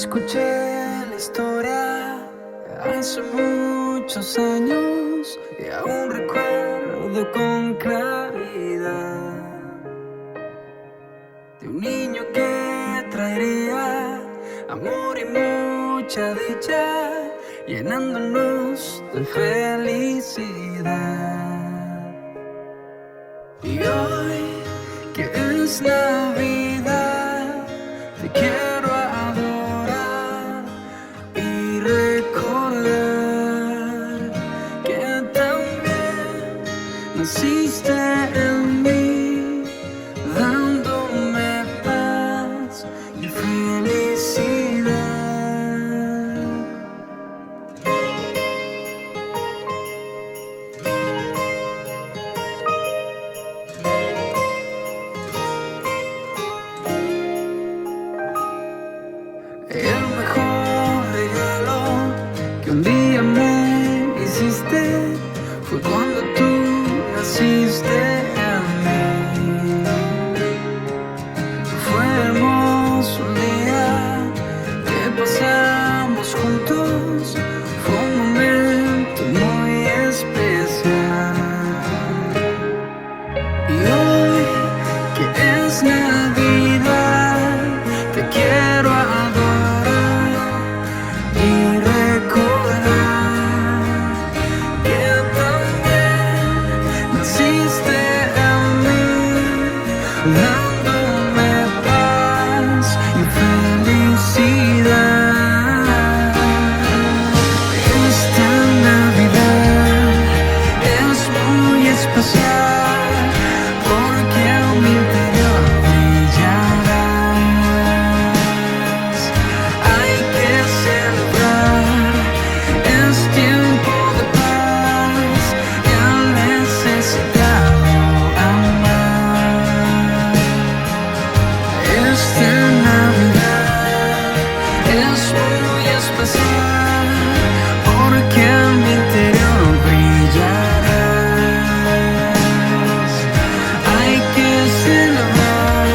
escuché la historia hace muchos años y aún recuerdo con claridad de un niño que traería amor y mucha dicha, llenándonos de felicidad. Y hoy que es Navidad, te quiero adorar y recordar que también naciste en mí, dándome paz y felicidad. El mejor regalo que un día me hiciste fue cuando tú naciste en mí. Fue hermoso un día que pasamos juntos, fue un momento muy especial. Y hoy que es Navidad, te quiero adorar y recordar que también naciste en mí, dándome paz y felicidad. Esta Navidad es muy especial porque en mi interior brillarás. Hay que celebrar, es tiempo de paz y al necesitado amar. Esta Navidad es muy especial porque en mi interior brillarás. Hay que celebrar,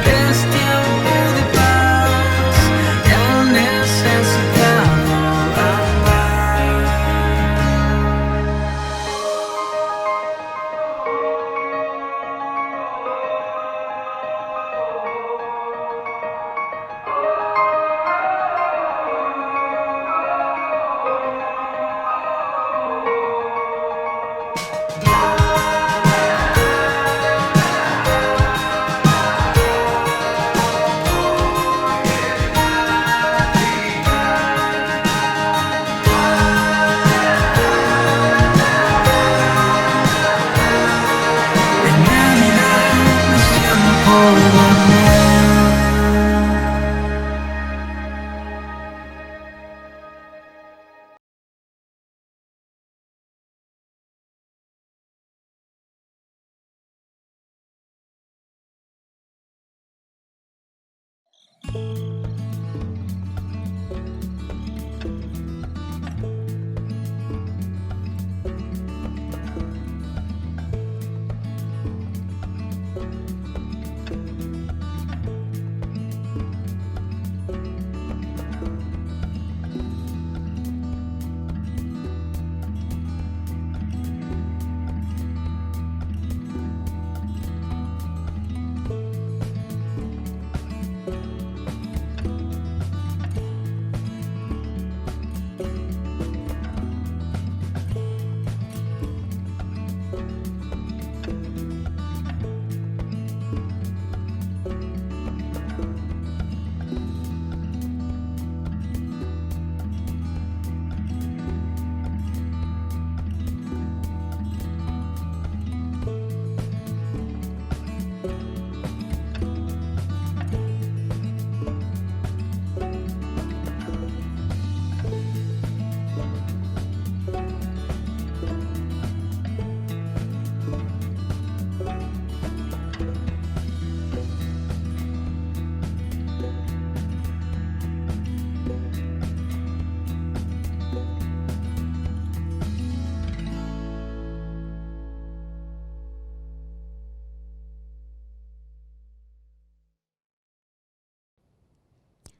es tiempo de paz y al necesitado amar. En Navidad es tiempo de amor.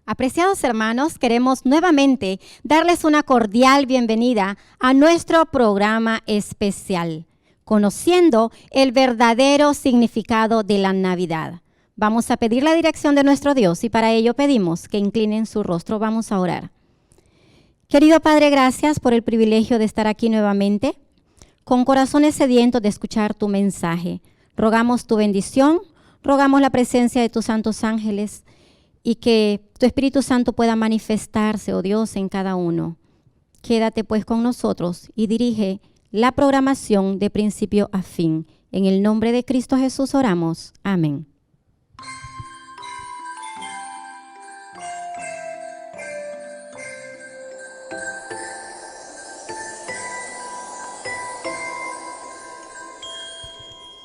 Apreciados hermanos, queremos nuevamente darles una cordial bienvenida a nuestro programa especial, Conociendo el verdadero significado de la Navidad. Vamos a pedir la dirección de nuestro Dios y para ello pedimos que inclinen su rostro. Vamos a orar. Querido Padre, gracias por el privilegio de estar aquí nuevamente, con corazones sedientos de escuchar tu mensaje. Rogamos tu bendición, rogamos la presencia de tus santos ángeles y que tu Espíritu Santo pueda manifestarse, oh Dios, en cada uno. Quédate pues con nosotros y dirige la programación de principio a fin. En el nombre de Cristo Jesús oramos. Amén.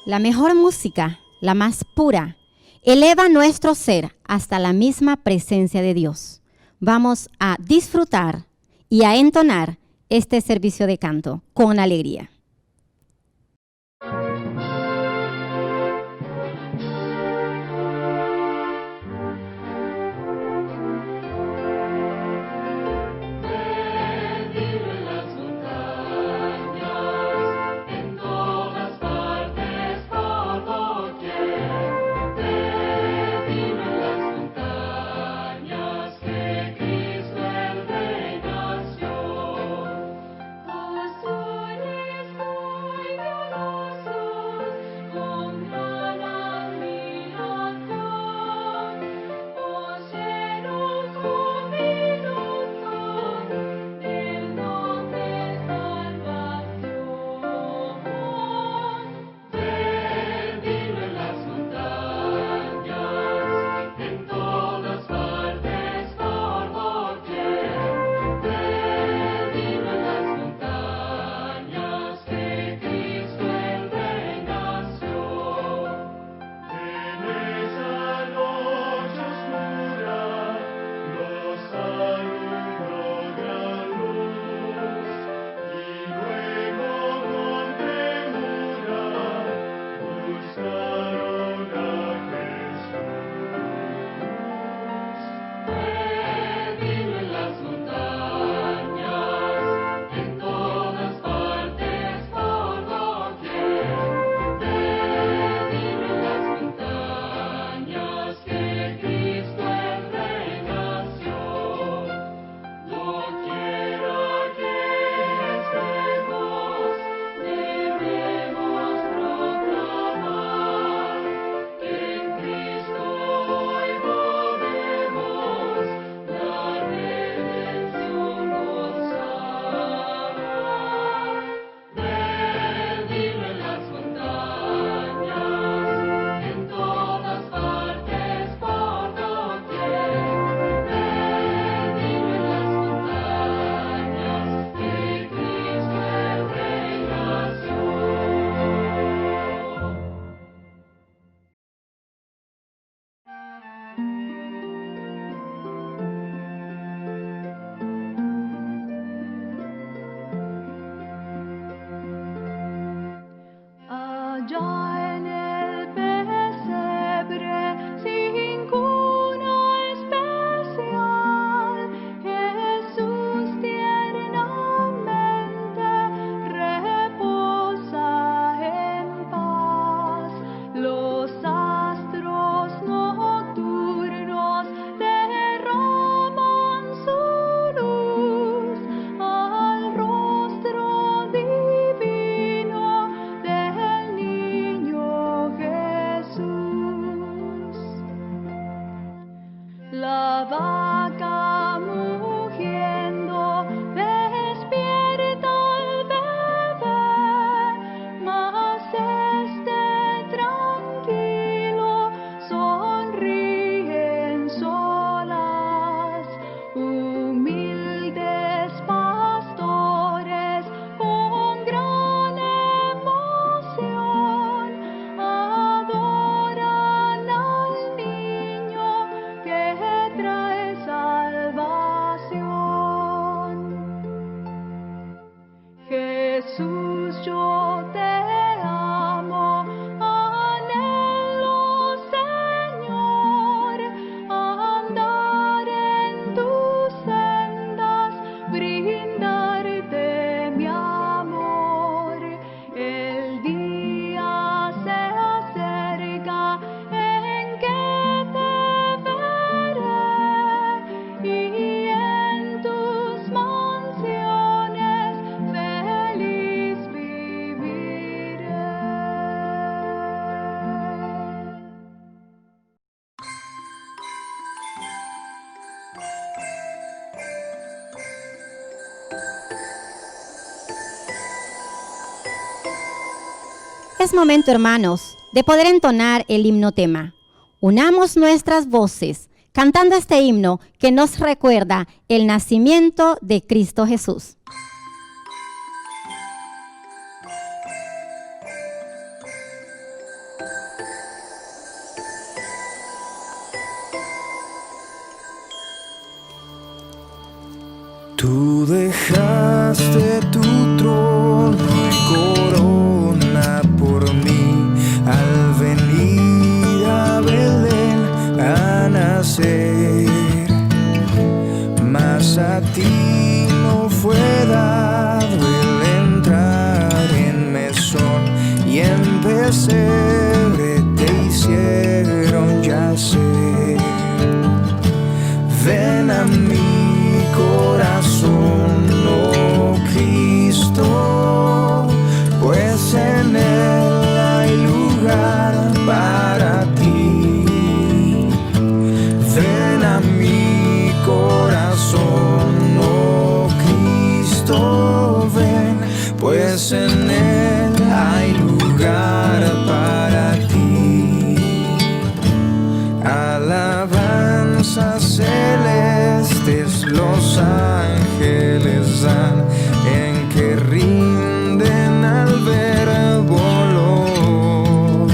La mejor música, la más pura, eleva nuestro ser hasta la misma presencia de Dios. Vamos a disfrutar y a entonar este servicio de canto con alegría. Adoran al niño que traes Es momento, hermanos, de poder entonar el himno tema. Unamos nuestras voces cantando este himno que nos recuerda el nacimiento de Cristo Jesús. Tú dejaste tu trono y corona por mí al venir a Belén a nacer. Mas a ti no fue dado el entrar en mesón y en pesebre te hicieron yacer. Ven a mí, corazón, oh Cristo, pues en él hay lugar para ti. Ven a mi corazón, oh Cristo, ven, pues en él hay lugar para ti. Alabanzas celestes los ángeles dan, en que rinden al verbo olor.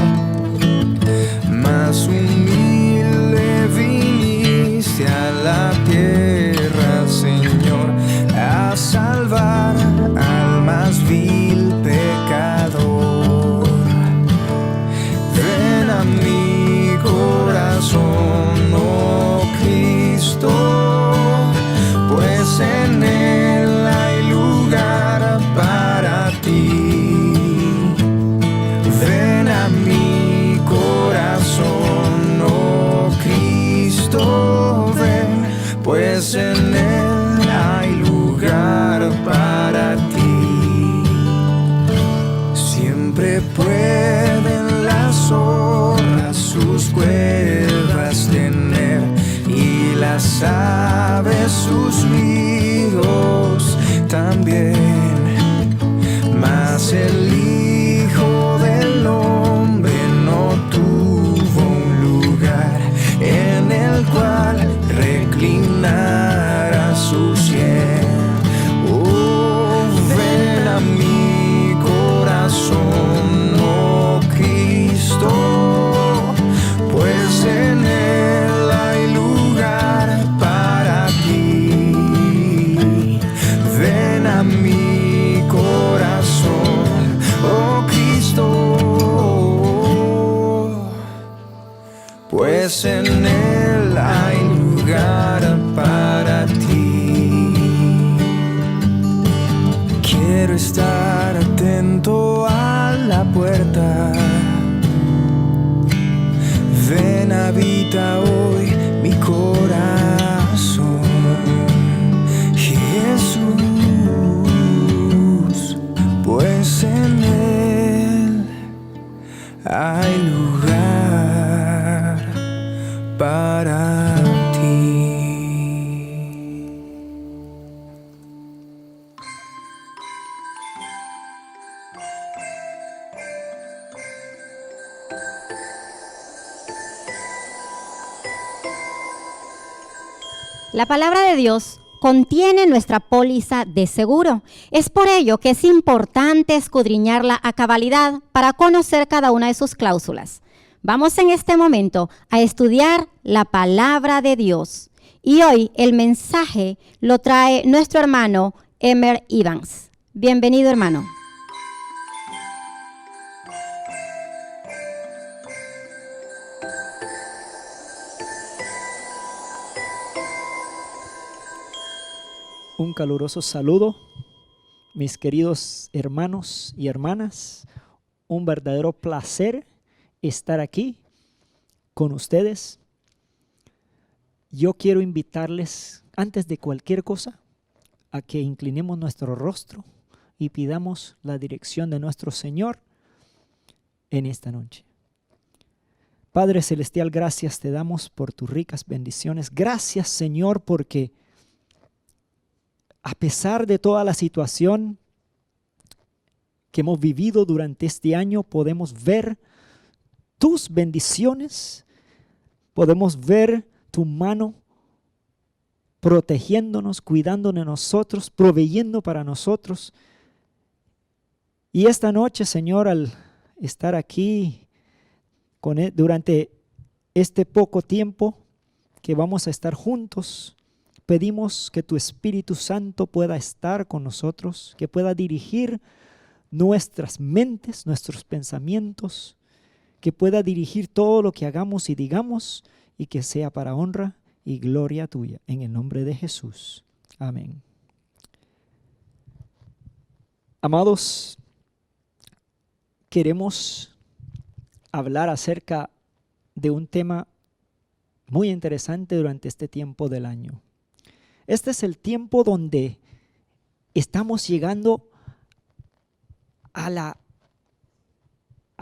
Más humilde viniste a la tierra, Señor, a salvar al más vil pecador. Ven a mi corazón, oh Cristo, pues en él hay lugar para ti. Ven a mi corazón, oh Cristo, ven, pues en él hay lugar para ti. Siempre pueden las zorras sus cuevas tener y las aves sus nidos también, mas el Hijo del Hombre no tuvo un lugar en el cual reclinara su sien. Oh, ven a mi corazón, oh Cristo, pues en él hay lugar para ti. Ven a mi corazón, oh Cristo, pues en él hay lugar para ti. Quiero estar atento a la puerta. Ven, habita hoy mi corazón, Jesús, pues en él hay lugar para ti. La palabra de Dios contiene nuestra póliza de seguro. Es por ello que es importante escudriñarla a cabalidad para conocer cada una de sus cláusulas. Vamos en este momento a estudiar la palabra de Dios. Y hoy el mensaje lo trae nuestro hermano Emer Evans. Bienvenido, hermano. Un caluroso saludo, mis queridos hermanos y hermanas. Un verdadero placer estar aquí con ustedes. Yo quiero invitarles, antes de cualquier cosa, a que inclinemos nuestro rostro y pidamos la dirección de nuestro Señor en esta noche. Padre Celestial, gracias te damos por tus ricas bendiciones. Gracias, Señor, porque a pesar de toda la situación que hemos vivido durante este año, podemos ver tus bendiciones, podemos ver tu mano protegiéndonos, cuidando de nosotros, proveyendo para nosotros. Y esta noche, Señor, al estar aquí durante este poco tiempo que vamos a estar juntos, pedimos que tu Espíritu Santo pueda estar con nosotros, que pueda dirigir nuestras mentes, nuestros pensamientos, que pueda dirigir todo lo que hagamos y digamos y que sea para honra y gloria tuya, en el nombre de Jesús. Amén. Amados, queremos hablar acerca de un tema muy interesante durante este tiempo del año. Este es el tiempo donde estamos llegando a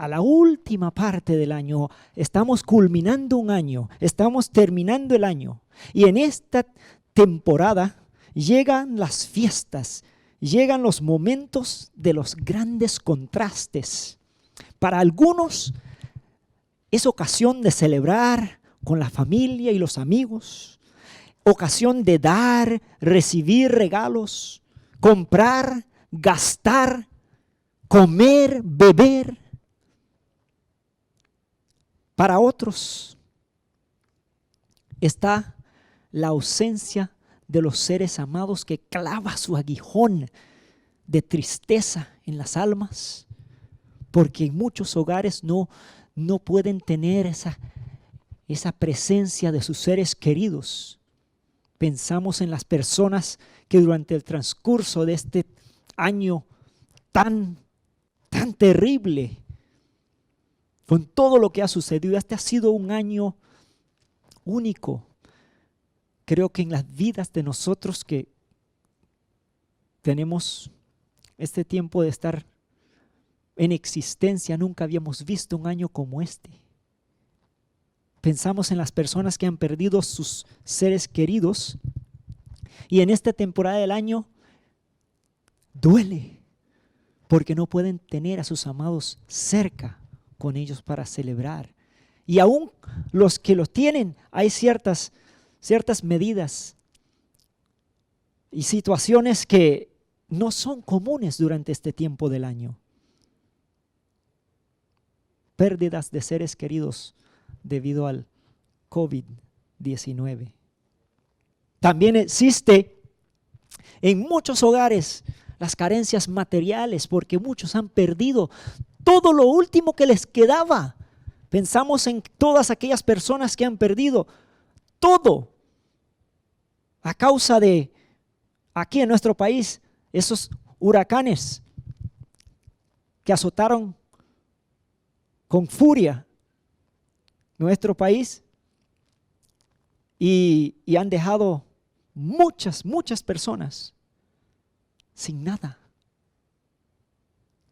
la última parte del año. Estamos culminando un año, estamos terminando el año. Y en esta temporada llegan las fiestas, llegan los momentos de los grandes contrastes. Para algunos es ocasión de celebrar con la familia y los amigos, ocasión de dar, recibir regalos, comprar, gastar, comer, beber. Para otros está la ausencia de los seres amados que clava su aguijón de tristeza en las almas, porque en muchos hogares no pueden tener esa presencia de sus seres queridos. Pensamos en las personas que durante el transcurso de este año tan terrible, con todo lo que ha sucedido, este ha sido un año único. Creo que en las vidas de nosotros que tenemos este tiempo de estar en existencia, nunca habíamos visto un año como este. Pensamos en las personas que han perdido sus seres queridos y en esta temporada del año duele porque no pueden tener a sus amados cerca con ellos para celebrar. Y aún los que los tienen, hay ciertas medidas y situaciones que no son comunes durante este tiempo del año. Pérdidas de seres queridos debido al COVID-19. También existe en muchos hogares las carencias materiales porque muchos han perdido todo lo último que les quedaba. Pensamos en todas aquellas personas que han perdido todo a causa de, aquí en nuestro país, esos huracanes que azotaron con furia nuestro país y han dejado muchas personas sin nada.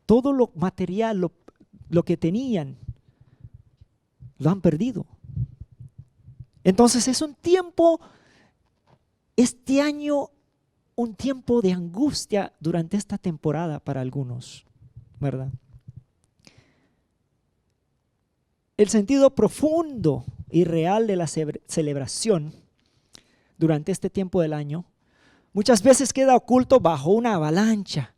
Todo lo material, lo que tenían, lo han perdido. Entonces es un tiempo, este año, un tiempo de angustia durante esta temporada para algunos, ¿verdad? El sentido profundo y real de la celebración durante este tiempo del año muchas veces queda oculto bajo una avalancha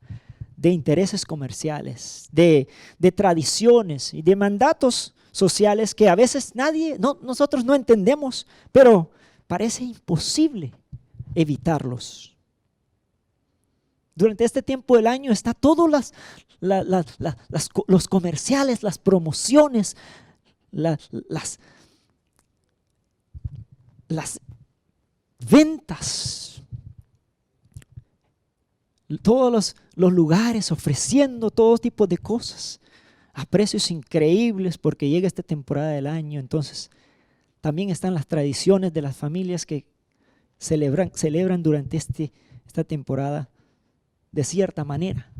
de intereses comerciales, de tradiciones y de mandatos sociales que a veces nosotros no entendemos, pero parece imposible evitarlos. Durante este tiempo del año está todos los comerciales, las promociones, las ventas, todos los lugares ofreciendo todo tipo de cosas a precios increíbles porque llega esta temporada del año. Entonces también están las tradiciones de las familias que celebran durante esta temporada de cierta manera.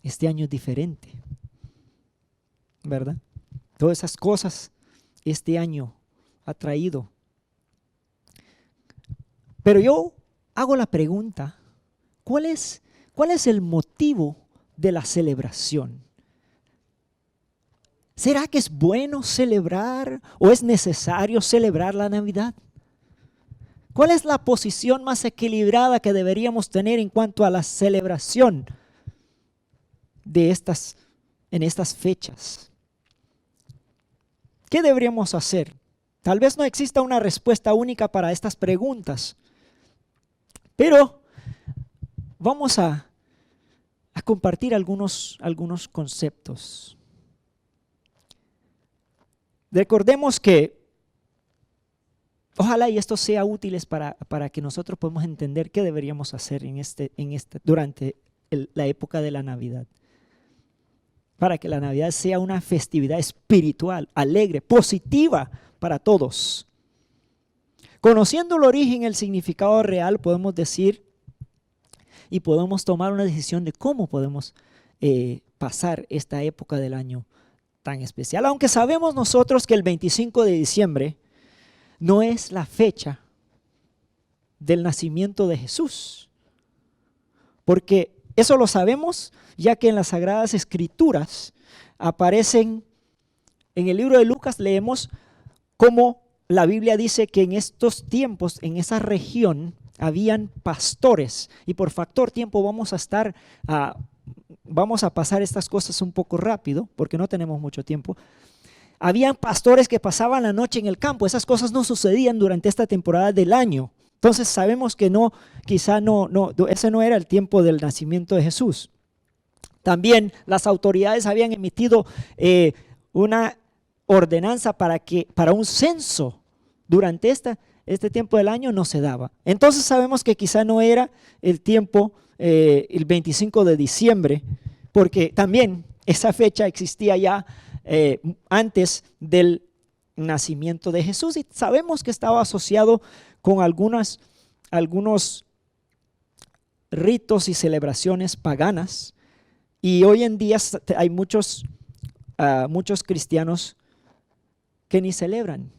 Este año es diferente, ¿verdad? Todas esas cosas este año ha traído. Pero yo hago la pregunta, ¿cuál es el motivo de la celebración. ¿Será que es bueno celebrar o es necesario celebrar la Navidad? ¿Cuál es la posición más equilibrada que deberíamos tener en cuanto a la celebración en estas fechas? ¿Qué deberíamos hacer? Tal vez no exista una respuesta única para estas preguntas, pero vamos a compartir algunos conceptos. Recordemos que ojalá y esto sea útil para que nosotros podamos entender qué deberíamos hacer durante la época de la Navidad. Para que la Navidad sea una festividad espiritual, alegre, positiva para todos. Conociendo el origen y el significado real, podemos decir y podemos tomar una decisión de cómo podemos pasar esta época del año tan especial. Aunque sabemos nosotros que el 25 de diciembre no es la fecha del nacimiento de Jesús, porque eso lo sabemos ya que en las Sagradas Escrituras aparecen, en el libro de Lucas leemos cómo la Biblia dice que en estos tiempos, en esa región, habían pastores, y por factor tiempo vamos a pasar estas cosas un poco rápido, porque no tenemos mucho tiempo. Habían pastores que pasaban la noche en el campo. Esas cosas no sucedían durante esta temporada del año. Entonces sabemos que ese no era el tiempo del nacimiento de Jesús. También las autoridades habían emitido una ordenanza para un censo. Durante este tiempo del año no se daba. Entonces sabemos que quizá no era el tiempo, el 25 de diciembre, porque también esa fecha existía ya antes del nacimiento de Jesús, y sabemos que estaba asociado con algunos ritos y celebraciones paganas, y hoy en día hay muchos cristianos que ni celebran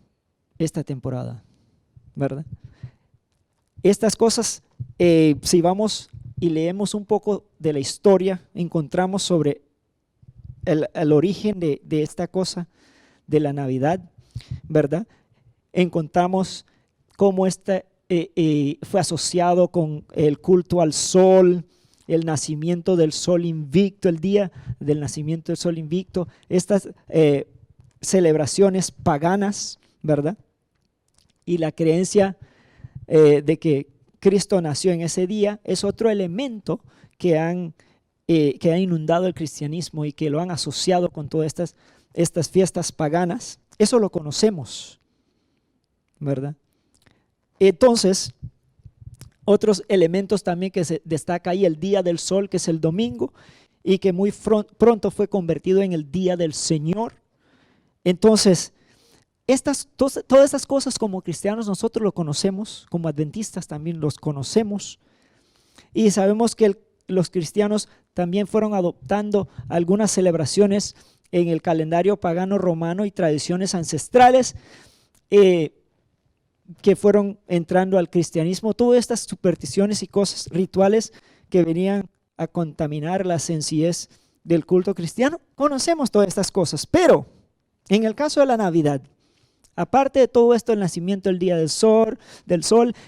esta temporada, ¿verdad? Estas cosas, si vamos y leemos un poco de la historia, encontramos sobre el origen de esta cosa de la Navidad, ¿verdad? Encontramos cómo fue asociado con el culto al sol, el nacimiento del sol invicto, el día del nacimiento del sol invicto, estas celebraciones paganas, ¿verdad? Y la creencia de que Cristo nació en ese día es otro elemento que ha inundado el cristianismo y que lo han asociado con todas estas fiestas paganas. Eso lo conocemos, ¿verdad? Entonces, otros elementos también que se destaca ahí, el día del sol, que es el domingo, y que muy pronto fue convertido en el día del Señor. Entonces, todas estas cosas como cristianos nosotros lo conocemos, como adventistas también los conocemos, y sabemos que los cristianos también fueron adoptando algunas celebraciones en el calendario pagano romano y tradiciones ancestrales que fueron entrando al cristianismo. Todas estas supersticiones y cosas rituales que venían a contaminar la sencillez del culto cristiano. Conocemos todas estas cosas, pero en el caso de la Navidad, aparte de todo esto, el nacimiento del día del sol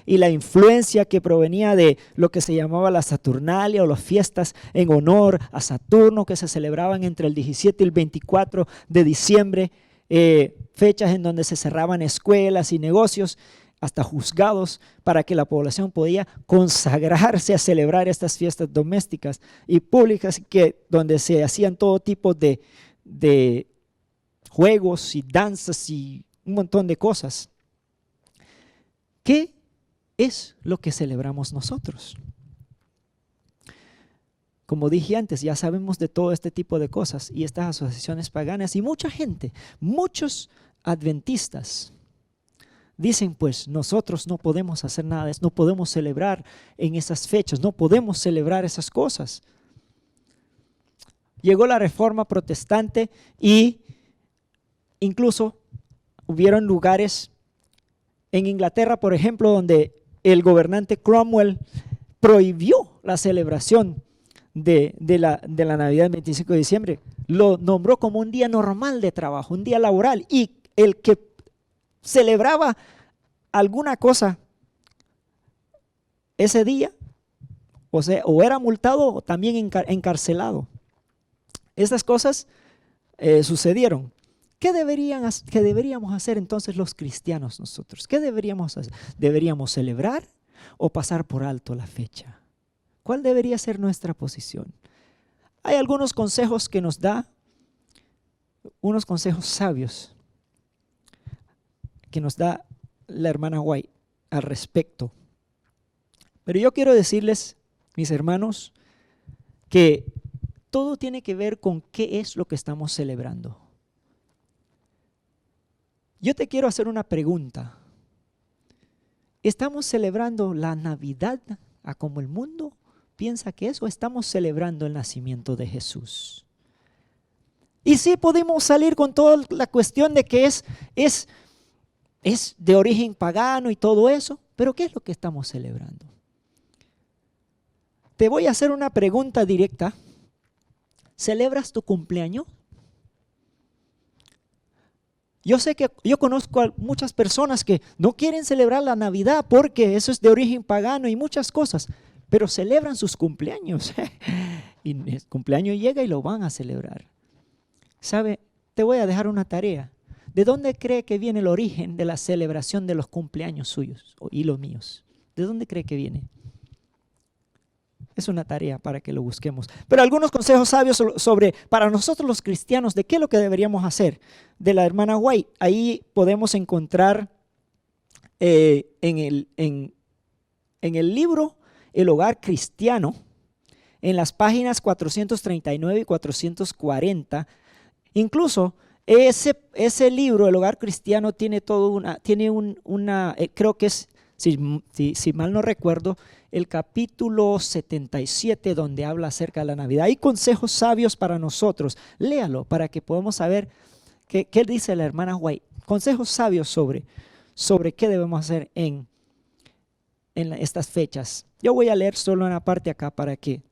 y la influencia que provenía de lo que se llamaba la Saturnalia o las fiestas en honor a Saturno que se celebraban entre el 17 y el 24 de diciembre, fechas en donde se cerraban escuelas y negocios, hasta juzgados, para que la población podía consagrarse a celebrar estas fiestas domésticas y públicas, donde se hacían todo tipo de juegos y danzas y un montón de cosas. ¿Qué es lo que celebramos nosotros? Como dije antes, ya sabemos de todo este tipo de cosas y estas asociaciones paganas, y mucha gente, muchos adventistas dicen, pues nosotros no podemos hacer nada de eso, no podemos celebrar en esas fechas, no podemos celebrar esas cosas. Llegó la Reforma Protestante y incluso hubieron lugares en Inglaterra, por ejemplo, donde el gobernante Cromwell prohibió la celebración de la Navidad del 25 de diciembre. Lo nombró como un día normal de trabajo, un día laboral. Y el que celebraba alguna cosa ese día, o sea, o era multado o también encarcelado. Estas cosas sucedieron. ¿Qué deberíamos hacer entonces los cristianos nosotros? ¿Qué deberíamos hacer? ¿Deberíamos celebrar o pasar por alto la fecha? ¿Cuál debería ser nuestra posición? Hay algunos consejos que nos da, unos consejos sabios que nos da la hermana White al respecto. Pero yo quiero decirles, mis hermanos, que todo tiene que ver con qué es lo que estamos celebrando. Yo te quiero hacer una pregunta. ¿Estamos celebrando la Navidad a como el mundo piensa que es, o estamos celebrando el nacimiento de Jesús? Y sí podemos salir con toda la cuestión de que es de origen pagano y todo eso, pero ¿qué es lo que estamos celebrando? Te voy a hacer una pregunta directa. ¿Celebras tu cumpleaños? Yo sé que yo conozco a muchas personas que no quieren celebrar la Navidad porque eso es de origen pagano y muchas cosas, pero celebran sus cumpleaños. Y el cumpleaños llega y lo van a celebrar. ¿Sabe? Te voy a dejar una tarea. ¿De dónde cree que viene el origen de la celebración de los cumpleaños suyos y los míos? ¿De dónde cree que viene? Es una tarea para que lo busquemos. Pero algunos consejos sabios sobre, para nosotros los cristianos, de qué es lo que deberíamos hacer. De la hermana White, ahí podemos encontrar en el libro El Hogar Cristiano, en las páginas 439 y 440, incluso ese libro, El Hogar Cristiano, tiene creo que es, si mal no recuerdo, el capítulo 77, donde habla acerca de la Navidad. Hay consejos sabios para nosotros. Léalo para que podamos saber qué dice la hermana White. Consejos sabios sobre qué debemos hacer en estas fechas. Yo voy a leer solo una parte acá para que,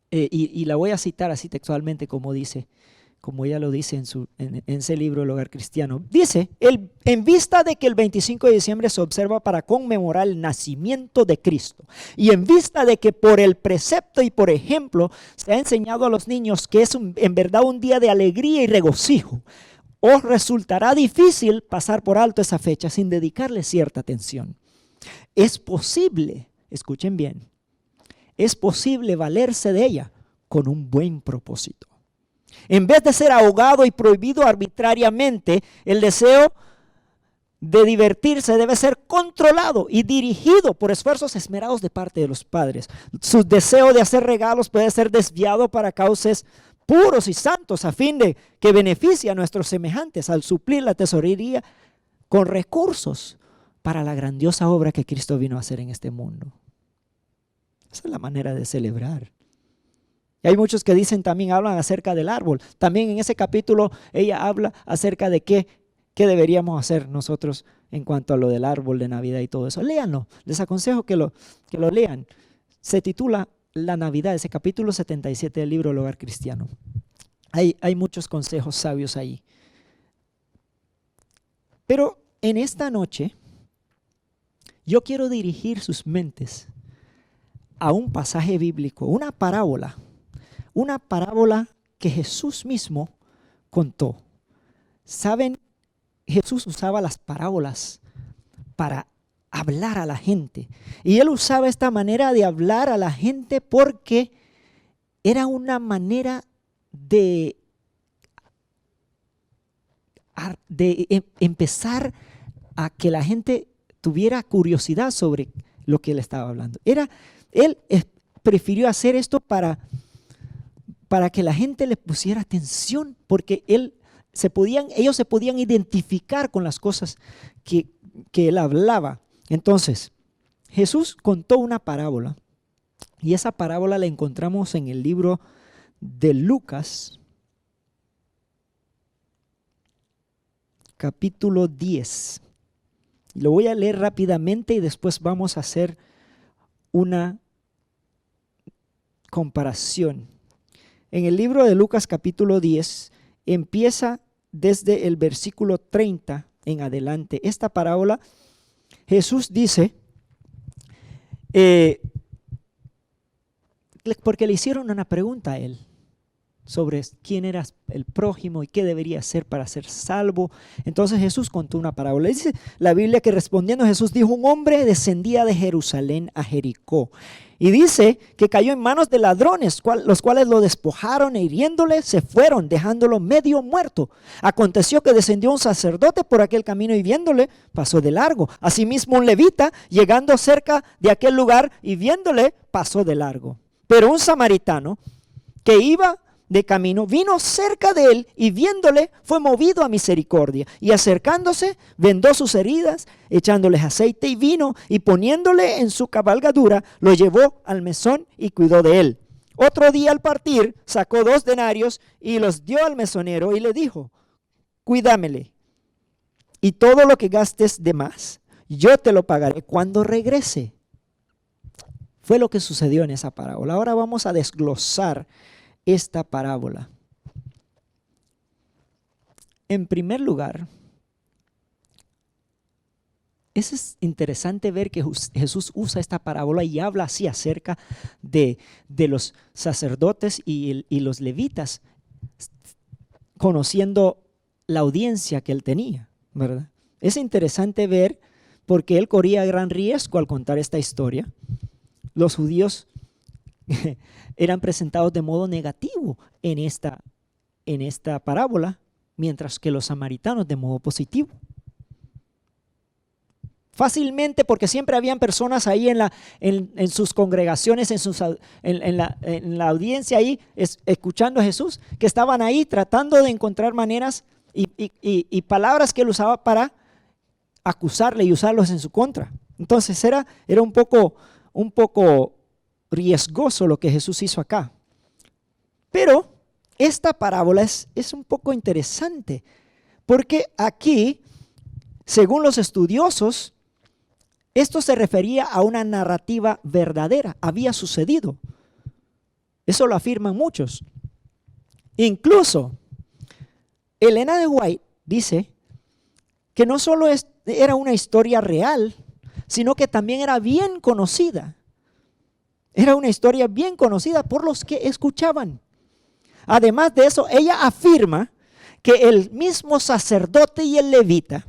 y la voy a citar así textualmente como ella lo dice en ese libro El Hogar Cristiano. Dice, en vista de que el 25 de diciembre se observa para conmemorar el nacimiento de Cristo, y en vista de que por el precepto y por ejemplo se ha enseñado a los niños que es en verdad un día de alegría y regocijo, os resultará difícil pasar por alto esa fecha sin dedicarle cierta atención. Es posible, escuchen bien, es posible valerse de ella con un buen propósito. En vez de ser ahogado y prohibido arbitrariamente, el deseo de divertirse debe ser controlado y dirigido por esfuerzos esmerados de parte de los padres. Su deseo de hacer regalos puede ser desviado para causas puros y santos a fin de que beneficie a nuestros semejantes al suplir la tesorería con recursos para la grandiosa obra que Cristo vino a hacer en este mundo. Esa es la manera de celebrar. Y hay muchos que hablan acerca del árbol. También en ese capítulo ella habla acerca de qué deberíamos hacer nosotros en cuanto a lo del árbol de Navidad y todo eso. Léanlo, les aconsejo que lo lean. Se titula La Navidad, ese capítulo 77 del libro El Hogar Cristiano. Hay muchos consejos sabios ahí. Pero en esta noche yo quiero dirigir sus mentes a un pasaje bíblico, una parábola que Jesús mismo contó. ¿Saben? Jesús usaba las parábolas para hablar a la gente. Y él usaba esta manera de hablar a la gente porque era una manera de empezar a que la gente tuviera curiosidad sobre lo que él estaba hablando. Él prefirió hacer esto para que la gente le pusiera atención, porque ellos se podían identificar con las cosas que él hablaba. Entonces, Jesús contó una parábola, y esa parábola la encontramos en el libro de Lucas, capítulo 10. Lo voy a leer rápidamente y después vamos a hacer una comparación. En el libro de Lucas capítulo 10 empieza desde el versículo 30 en adelante. Esta parábola, Jesús dice, porque le hicieron una pregunta a él sobre quién era el prójimo y qué debería hacer para ser salvo. Entonces Jesús contó una parábola. Dice la Biblia que respondiendo Jesús dijo: un hombre descendía de Jerusalén a Jericó. Y dice que cayó en manos de ladrones, los cuales lo despojaron e hiriéndole se fueron, dejándolo medio muerto. Aconteció que descendió un sacerdote por aquel camino y viéndole pasó de largo. Asimismo un levita, llegando cerca de aquel lugar y viéndole pasó de largo. Pero un samaritano que iba de camino vino cerca de él y viéndole fue movido a misericordia y acercándose vendó sus heridas, echándoles aceite y vino y poniéndole en su cabalgadura lo llevó al mesón y cuidó de él. Otro día al partir sacó 2 denarios y los dio al mesonero y le dijo: cuídamele y todo lo que gastes de más yo te lo pagaré cuando regrese. Fue lo que sucedió en esa parábola. Ahora vamos a desglosar esta parábola. En primer lugar, es interesante ver que Jesús usa esta parábola y habla así acerca de los sacerdotes y los levitas, conociendo la audiencia que él tenía, ¿verdad? Es interesante ver porque él corría gran riesgo al contar esta historia. Los judíos eran presentados de modo negativo en esta parábola, mientras que los samaritanos de modo positivo. Fácilmente, porque siempre habían personas ahí en sus congregaciones, en la audiencia ahí, escuchando a Jesús, que estaban ahí tratando de encontrar maneras y palabras que él usaba para acusarle y usarlos en su contra. Entonces era un poco riesgoso lo que Jesús hizo acá. Pero esta parábola es un poco interesante, porque aquí, según los estudiosos, esto se refería a una narrativa verdadera, había sucedido. Eso lo afirman muchos. Incluso Elena de White dice que no solo era una historia real, sino que también era bien conocida. Era una historia bien conocida por los que escuchaban. Además de eso, ella afirma que el mismo sacerdote y el levita,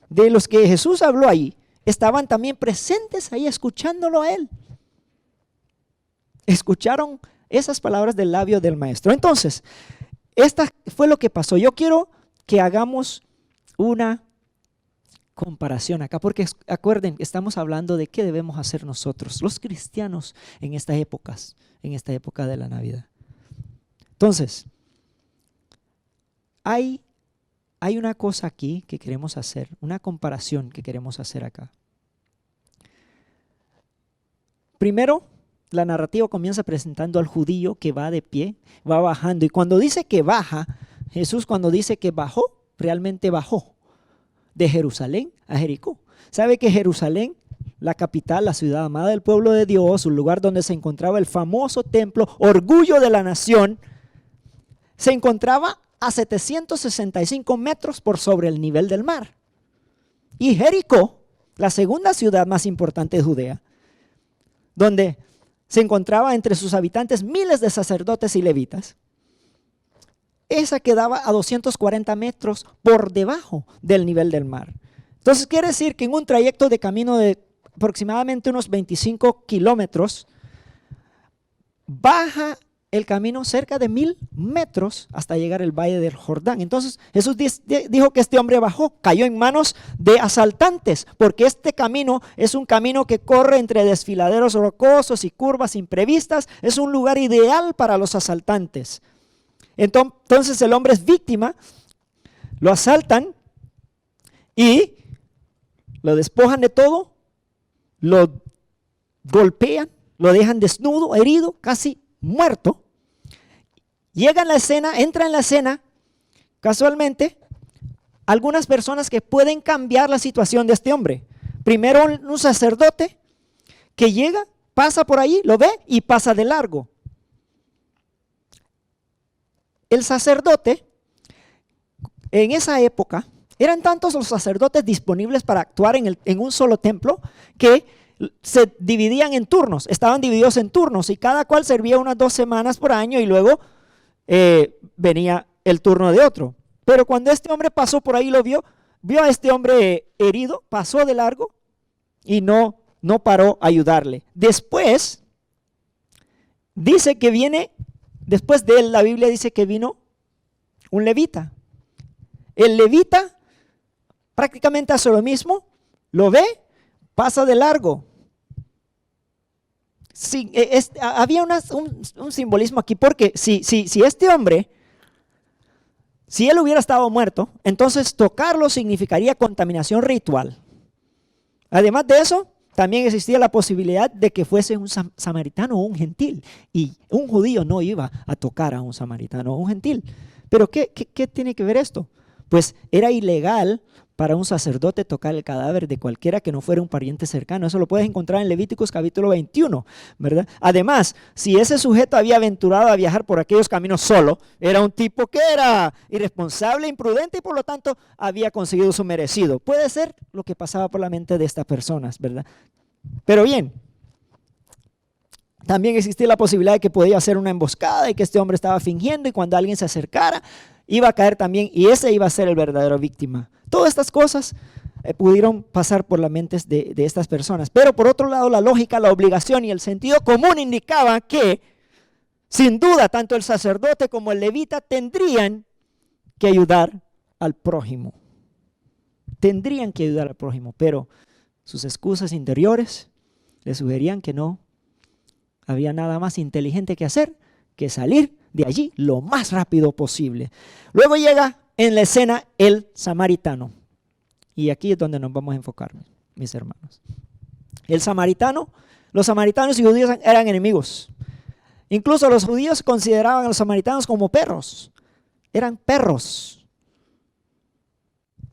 de los que Jesús habló ahí, estaban también presentes ahí escuchándolo a él. Escucharon esas palabras del labio del maestro. Entonces, esta fue lo que pasó. Yo quiero que hagamos una comparación acá, porque acuerden, estamos hablando de qué debemos hacer nosotros, los cristianos, en estas épocas, en esta época de la Navidad. Entonces, hay una cosa aquí que queremos hacer, una comparación que queremos hacer acá. Primero, la narrativa comienza presentando al judío que va de pie, va bajando, y cuando dice que baja, Jesús cuando dice que bajó, realmente bajó de Jerusalén a Jericó. ¿Sabe que Jerusalén, la capital, la ciudad amada del pueblo de Dios, un lugar donde se encontraba el famoso templo, orgullo de la nación, se encontraba a 765 metros por sobre el nivel del mar? Y Jericó, la segunda ciudad más importante de Judea, donde se encontraba entre sus habitantes miles de sacerdotes y levitas, esa quedaba a 240 metros por debajo del nivel del mar. Entonces quiere decir que en un trayecto de camino de aproximadamente unos 25 kilómetros, baja el camino cerca de 1000 metros hasta llegar al valle del Jordán. Entonces Jesús dijo que este hombre bajó, cayó en manos de asaltantes, porque este camino es un camino que corre entre desfiladeros rocosos y curvas imprevistas, es un lugar ideal para los asaltantes. Entonces el hombre es víctima, lo asaltan y lo despojan de todo, lo golpean, lo dejan desnudo, herido, casi muerto. Llega en la escena, entra en la escena, casualmente, algunas personas que pueden cambiar la situación de este hombre. Primero un sacerdote que llega pasa por ahí, lo ve y pasa de largo. El sacerdote, en esa época, eran tantos los sacerdotes disponibles para actuar en un solo templo que se dividían en turnos, estaban divididos en turnos y cada cual servía unas 2 semanas por año y luego venía el turno de otro. Pero cuando este hombre pasó por ahí, lo vio a este hombre herido, pasó de largo y no paró a ayudarle. Después, dice que viene, después de él, la Biblia dice que vino un levita. El levita prácticamente hace lo mismo, lo ve, pasa de largo. Sí, había un simbolismo aquí, porque si este hombre, si él hubiera estado muerto, entonces tocarlo significaría contaminación ritual. Además de eso, también existía la posibilidad de que fuese un samaritano o un gentil, y un judío no iba a tocar a un samaritano o un gentil. Pero ¿qué tiene que ver esto? Pues era ilegal para un sacerdote tocar el cadáver de cualquiera que no fuera un pariente cercano. Eso lo puedes encontrar en Levíticos capítulo 21, ¿verdad? Además, si ese sujeto había aventurado a viajar por aquellos caminos solo, era un tipo que era irresponsable, imprudente y por lo tanto había conseguido su merecido. Puede ser lo que pasaba por la mente de estas personas, ¿verdad? Pero bien, también existía la posibilidad de que podía ser una emboscada y que este hombre estaba fingiendo y cuando alguien se acercara iba a caer también y ese iba a ser el verdadero víctima. Todas estas cosas pudieron pasar por las mentes de estas personas. Pero por otro lado, la lógica, la obligación y el sentido común indicaban que, sin duda, tanto el sacerdote como el levita tendrían que ayudar al prójimo. Tendrían que ayudar al prójimo, pero sus excusas interiores le sugerían que no había nada más inteligente que hacer que salir de allí lo más rápido posible. Luego llega en la escena el samaritano. Y aquí es donde nos vamos a enfocar, mis hermanos. El samaritano, los samaritanos y judíos eran enemigos. Incluso los judíos consideraban a los samaritanos como perros. Eran perros.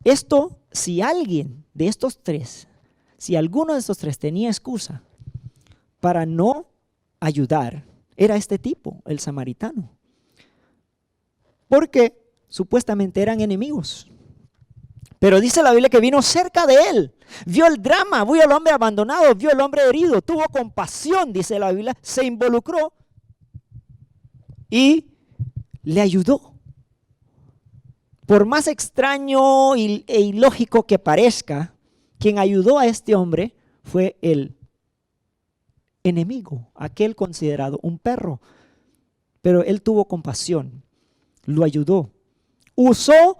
Esto, si alguien de estos tres, si alguno de estos tres tenía excusa para no ayudar, era este tipo, el samaritano. Porque supuestamente eran enemigos. Pero dice la Biblia que vino cerca de él, vio el drama, vio al hombre abandonado, vio al hombre herido, tuvo compasión, dice la Biblia, se involucró y le ayudó. Por más extraño e ilógico que parezca, quien ayudó a este hombre fue el enemigo, aquel considerado un perro. Pero él tuvo compasión, lo ayudó. Usó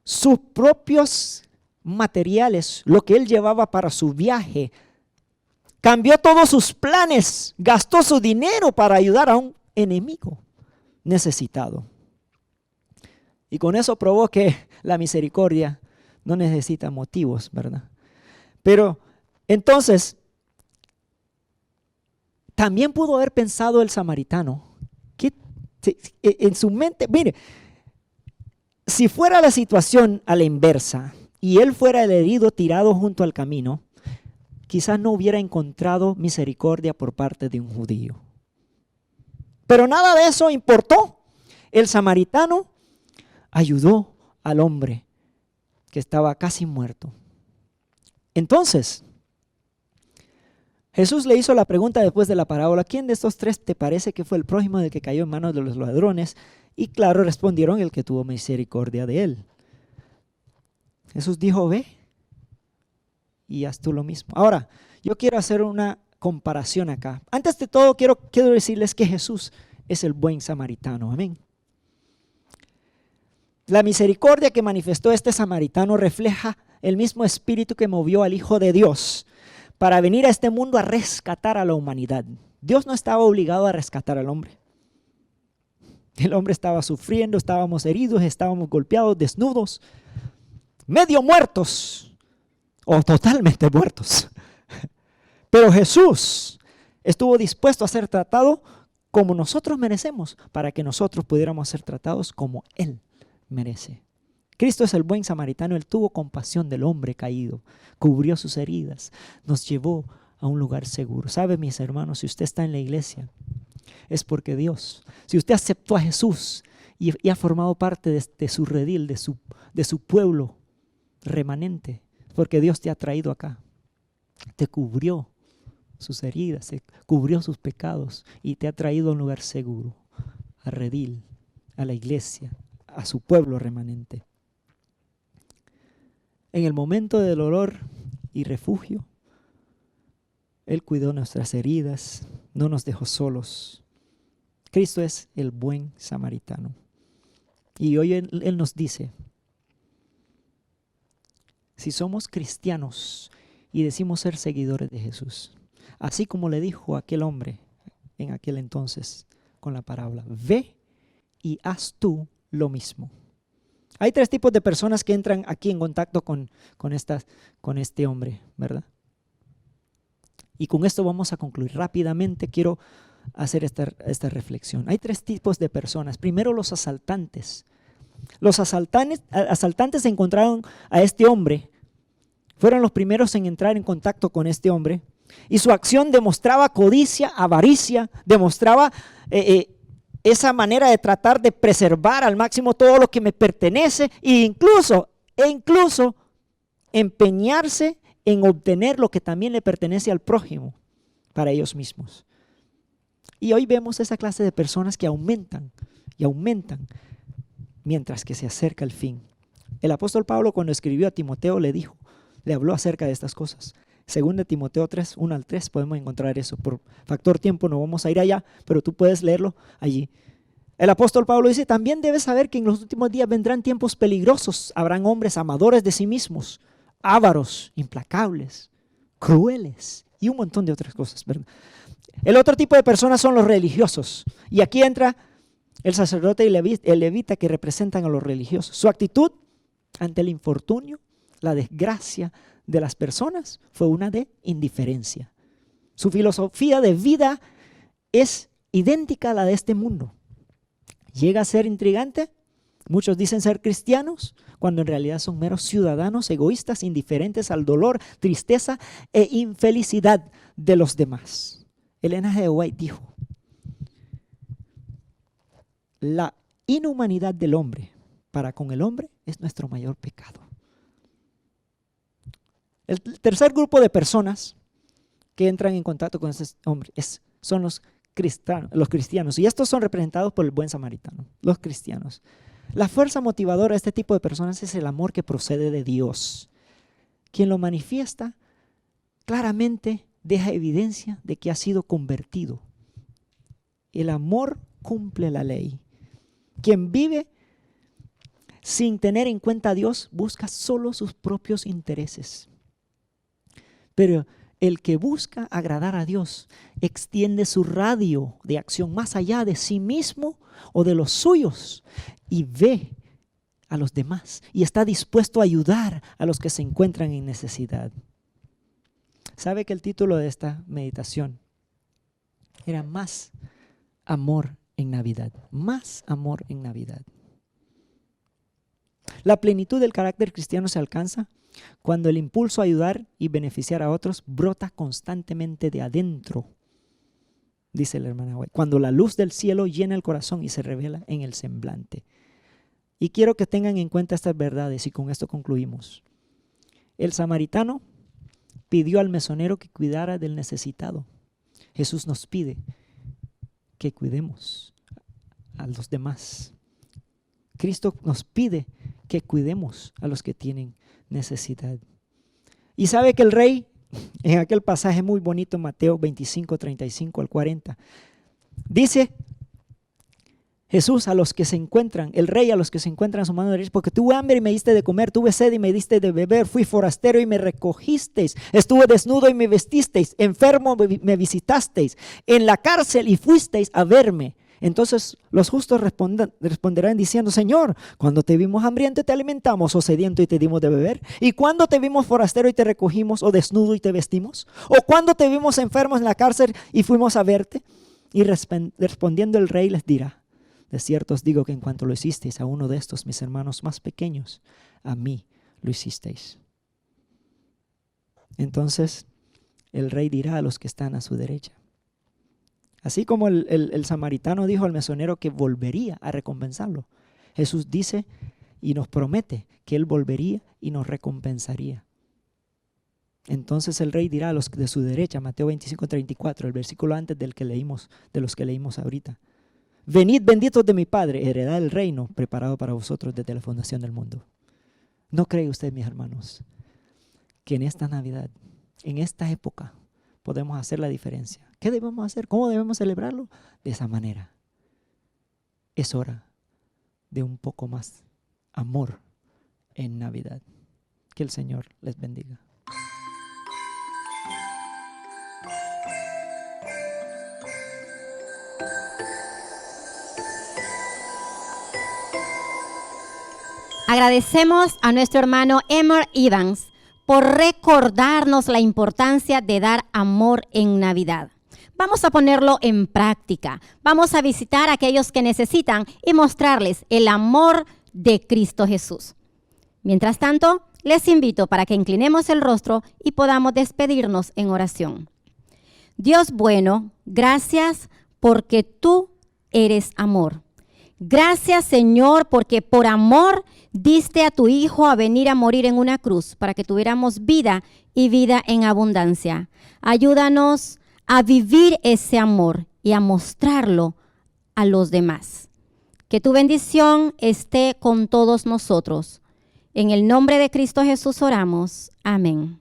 sus propios materiales, lo que él llevaba para su viaje. Cambió todos sus planes, gastó su dinero para ayudar a un enemigo necesitado. Y con eso probó que la misericordia no necesita motivos, ¿verdad? Pero entonces, también pudo haber pensado el samaritano que en su mente, mire, si fuera la situación a la inversa y él fuera el herido tirado junto al camino, quizás no hubiera encontrado misericordia por parte de un judío. Pero nada de eso importó. El samaritano ayudó al hombre que estaba casi muerto. Entonces, Jesús le hizo la pregunta después de la parábola: ¿quién de estos tres te parece que fue el prójimo del que cayó en manos de los ladrones? Y claro, respondieron: el que tuvo misericordia de él. Jesús dijo: ve y haz tú lo mismo. Ahora, yo quiero hacer una comparación acá. Antes de todo, quiero decirles que Jesús es el buen samaritano. Amén. La misericordia que manifestó este samaritano refleja el mismo espíritu que movió al Hijo de Dios para venir a este mundo a rescatar a la humanidad. Dios no estaba obligado a rescatar al hombre. El hombre estaba sufriendo, estábamos heridos, estábamos golpeados, desnudos, medio muertos o totalmente muertos. Pero Jesús estuvo dispuesto a ser tratado como nosotros merecemos para que nosotros pudiéramos ser tratados como Él merece. Cristo es el buen samaritano. Él tuvo compasión del hombre caído, cubrió sus heridas, nos llevó a un lugar seguro. ¿Sabe, mis hermanos? Si usted está en la iglesia, es porque Dios, si usted aceptó a Jesús y ha formado parte de su redil, de su pueblo remanente, porque Dios te ha traído acá, te cubrió sus heridas, te cubrió sus pecados y te ha traído a un lugar seguro, a redil, a la iglesia, a su pueblo remanente. En el momento del dolor y refugio, Él cuidó nuestras heridas, no nos dejó solos. Cristo es el buen samaritano. Y hoy Él nos dice, si somos cristianos y decimos ser seguidores de Jesús, así como le dijo a aquel hombre en aquel entonces con la parábola, ve y haz tú lo mismo. Hay 3 tipos de personas que entran aquí en contacto con este hombre, ¿verdad? Y con esto vamos a concluir rápidamente. Quiero hacer esta reflexión. Hay 3 tipos de personas. Primero, los asaltantes. Los asaltantes encontraron a este hombre. Fueron los primeros en entrar en contacto con este hombre. Y su acción demostraba codicia, avaricia, demostraba esa manera de tratar de preservar al máximo todo lo que me pertenece e incluso empeñarse en obtener lo que también le pertenece al prójimo para ellos mismos. Y hoy vemos esa clase de personas que aumentan y aumentan mientras que se acerca el fin. El apóstol Pablo, cuando escribió a Timoteo, le habló acerca de estas cosas. Según de Timoteo 3, 1 al 3 podemos encontrar eso. Por factor tiempo no vamos a ir allá, pero tú puedes leerlo allí. El apóstol Pablo dice, también debes saber que en los últimos días vendrán tiempos peligrosos. Habrán hombres amadores de sí mismos, ávaros, implacables, crueles y un montón de otras cosas, ¿verdad? El otro tipo de personas son los religiosos. Y aquí entra el sacerdote y el levita que representan a los religiosos. Su actitud ante el infortunio, la desgracia de las personas fue una de indiferencia. Su filosofía de vida es idéntica a la de este mundo. Llega a ser intrigante. Muchos dicen ser cristianos, cuando en realidad son meros ciudadanos egoístas, indiferentes al dolor, tristeza e infelicidad de los demás. Elena G. White dijo, la inhumanidad del hombre para con el hombre es nuestro mayor pecado. El tercer grupo de personas que entran en contacto con este hombre son los cristianos. Y estos son representados por el buen samaritano, los cristianos. La fuerza motivadora de este tipo de personas es el amor que procede de Dios. Quien lo manifiesta claramente deja evidencia de que ha sido convertido. El amor cumple la ley. Quien vive sin tener en cuenta a Dios busca solo sus propios intereses. Pero el que busca agradar a Dios extiende su radio de acción más allá de sí mismo o de los suyos y ve a los demás y está dispuesto a ayudar a los que se encuentran en necesidad. ¿Sabe que el título de esta meditación era Más amor en Navidad? Más amor en Navidad. La plenitud del carácter cristiano se alcanza cuando el impulso a ayudar y beneficiar a otros brota constantemente de adentro, dice la hermana White, cuando la luz del cielo llena el corazón y se revela en el semblante. Y quiero que tengan en cuenta estas verdades y con esto concluimos. El samaritano pidió al mesonero que cuidara del necesitado. Jesús nos pide que cuidemos a los demás. Cristo nos pide que cuidemos a los que tienen necesidad. Y sabe que el rey, en aquel pasaje muy bonito, Mateo 25, 35 al 40, dice Jesús a los que se encuentran, el rey a los que se encuentran a su mano derecha, porque tuve hambre y me diste de comer, tuve sed y me diste de beber, fui forastero y me recogisteis, estuve desnudo y me vestisteis, enfermo me visitasteis, en la cárcel y fuisteis a verme. Entonces los justos responderán diciendo, Señor, cuando te vimos hambriento te alimentamos, o sediento y te dimos de beber, y cuando te vimos forastero y te recogimos, o desnudo y te vestimos, o cuando te vimos enfermo en la cárcel y fuimos a verte. Y respondiendo el rey les dirá, de cierto os digo que en cuanto lo hicisteis a uno de estos mis hermanos más pequeños, a mí lo hicisteis. Entonces el rey dirá a los que están a su derecha. Así como el samaritano dijo al mesonero que volvería a recompensarlo, Jesús dice y nos promete que Él volvería y nos recompensaría. Entonces el rey dirá a los de su derecha, Mateo 25:34, el versículo antes de los que leímos ahorita: venid benditos de mi Padre, heredad el reino preparado para vosotros desde la fundación del mundo. ¿No cree usted, mis hermanos, que en esta Navidad, en esta época, podemos hacer la diferencia? ¿Qué debemos hacer? ¿Cómo debemos celebrarlo? De esa manera. Es hora de un poco más amor en Navidad. Que el Señor les bendiga. Agradecemos a nuestro hermano Emer Evans por recordarnos la importancia de dar amor en Navidad. Vamos a ponerlo en práctica. Vamos a visitar a aquellos que necesitan y mostrarles el amor de Cristo Jesús. Mientras tanto, les invito para que inclinemos el rostro y podamos despedirnos en oración. Dios bueno, gracias porque tú eres amor. Gracias, Señor, porque por amor diste a tu Hijo a venir a morir en una cruz para que tuviéramos vida y vida en abundancia. Ayúdanos a vivir ese amor y a mostrarlo a los demás. Que tu bendición esté con todos nosotros. En el nombre de Cristo Jesús oramos. Amén.